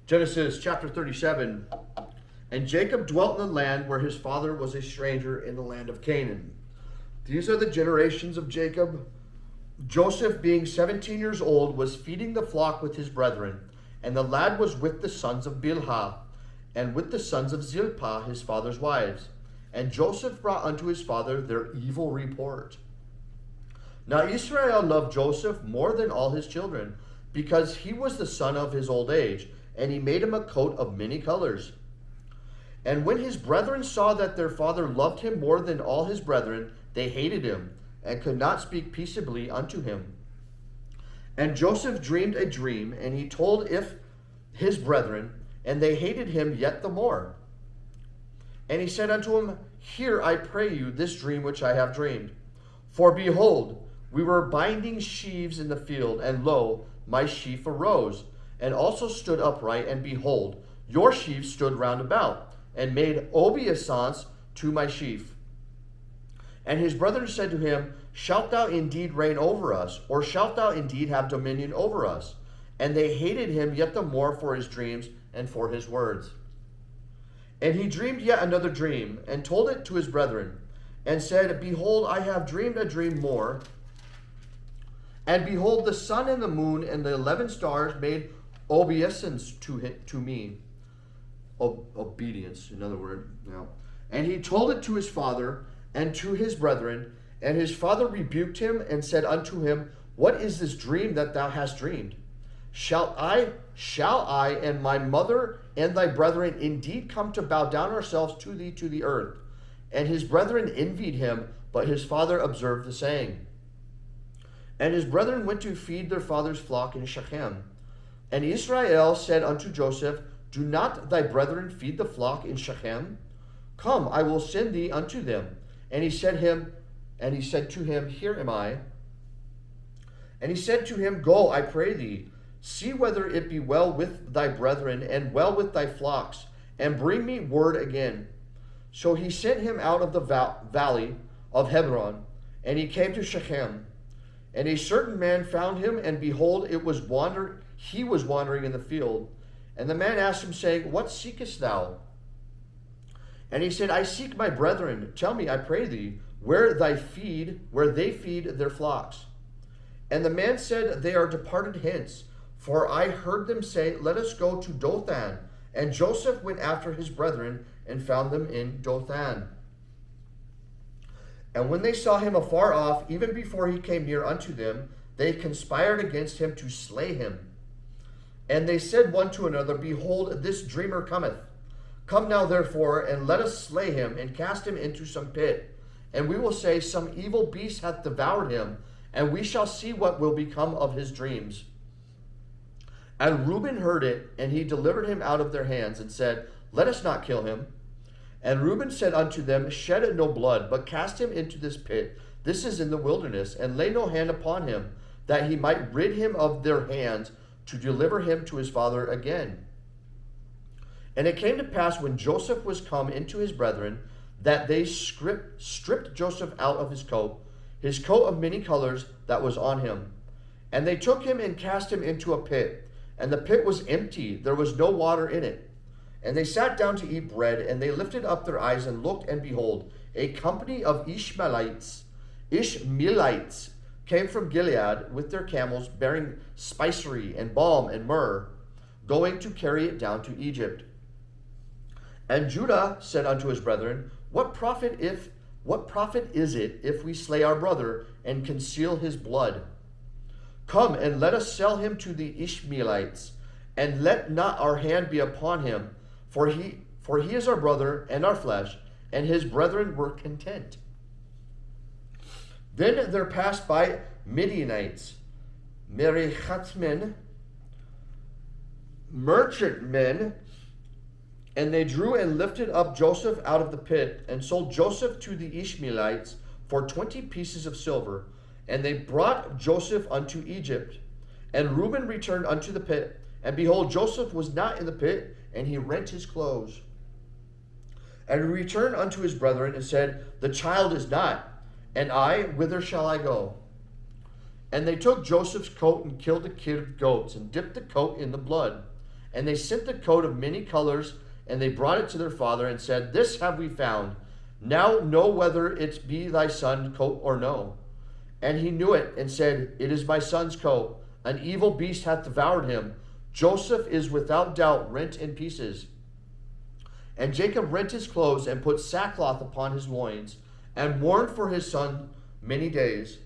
Genesis chapter 37. And Jacob dwelt in the land where his father was a stranger in the land of Canaan. These are the generations of Jacob. Joseph, being 17 years old, was feeding the flock with his brethren, and the lad was with the sons of Bilhah, and with the sons of Zilpah, his father's wives. And Joseph brought unto his father their evil report. Now Israel loved Joseph more than all his children, because he was the son of his old age, and he made him a coat of many colors. And when his brethren saw that their father loved him more than all his brethren, they hated him, and could not speak peaceably unto him. And Joseph dreamed a dream, and he told his brethren, and they hated him yet the more. And he said unto him, Hear, I pray you, this dream which I have dreamed. For behold, we were binding sheaves in the field, and lo, my sheaf arose, and also stood upright, and behold, your sheaves stood round about, and made obeisance to my sheaf. And his brethren said to him, Shalt thou indeed reign over us, or shalt thou indeed have dominion over us? And they hated him yet the more for his dreams and for his words. And he dreamed yet another dream, and told it to his brethren, and said, Behold, I have dreamed a dream more. And behold, the sun and the moon and the 11 stars made obeisance to me. Obedience, another word. Now, and he told it to his father and to his brethren, and his father rebuked him and said unto him, What is this dream that thou hast dreamed? Shall I and my mother and thy brethren indeed come to bow down ourselves to thee to the earth? And his brethren envied him, but his father observed the saying. And his brethren went to feed their father's flock in Shechem. And Israel said unto Joseph, Do not thy brethren feed the flock in Shechem? Come, I will send thee unto them. And he said to him, Here am I. And he said to him, Go, I pray thee, see whether it be well with thy brethren, and well with thy flocks, and bring me word again. So he sent him out of the valley of Hebron, and he came to Shechem. And a certain man found him, and behold, he was wandering in the field. And the man asked him, saying, What seekest thou? And he said, I seek my brethren. Tell me, I pray thee, where they feed their flocks. And the man said, They are departed hence, for I heard them say, Let us go to Dothan. And Joseph went after his brethren, and found them in Dothan. And when they saw him afar off, even before he came near unto them, they conspired against him to slay him. And they said one to another, Behold, this dreamer cometh. Come now therefore, and let us slay him, and cast him into some pit. And we will say, Some evil beast hath devoured him, and we shall see what will become of his dreams. And Reuben heard it, and he delivered him out of their hands, and said, Let us not kill him. And Reuben said unto them, Shed no blood, but cast him into this pit. This is in the wilderness, and lay no hand upon him, that he might rid him of their hands, to deliver him to his father again. And it came to pass, when Joseph was come into his brethren, that they stripped Joseph out of his coat of many colors that was on him. And they took him and cast him into a pit. And the pit was empty, there was no water in it. And they sat down to eat bread, and they lifted up their eyes and looked, and behold, a company of Ishmaelites came from Gilead with their camels, bearing spicery and balm and myrrh, going to carry it down to Egypt. And Judah said unto his brethren, What profit is it if we slay our brother and conceal his blood? Come, and let us sell him to the Ishmaelites, and let not our hand be upon him, for he is our brother and our flesh. And his brethren were content. Then there passed by Midianites, merchantmen, and they drew and lifted up Joseph out of the pit, and sold Joseph to the Ishmaelites for 20 pieces of silver. And they brought Joseph unto Egypt. And Reuben returned unto the pit, and behold, Joseph was not in the pit, and he rent his clothes. And he returned unto his brethren, and said, The child is not, and I, whither shall I go? And they took Joseph's coat, and killed a kid of goats, and dipped the coat in the blood. And they sent the coat of many colors, and they brought it to their father, and said, This have we found. Now know whether it be thy son's coat or no. And he knew it, and said, It is my son's coat. An evil beast hath devoured him. Joseph is without doubt rent in pieces. And Jacob rent his clothes, and put sackcloth upon his loins, and mourned for his son many days.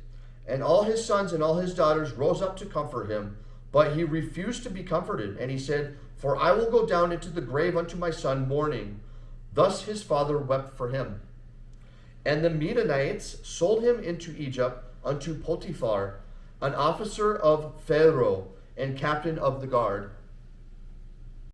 And all his sons and all his daughters rose up to comfort him. But he refused to be comforted. And he said, For I will go down into the grave unto my son mourning. Thus his father wept for him. And the Midianites sold him into Egypt unto Potiphar, an officer of Pharaoh, and captain of the guard.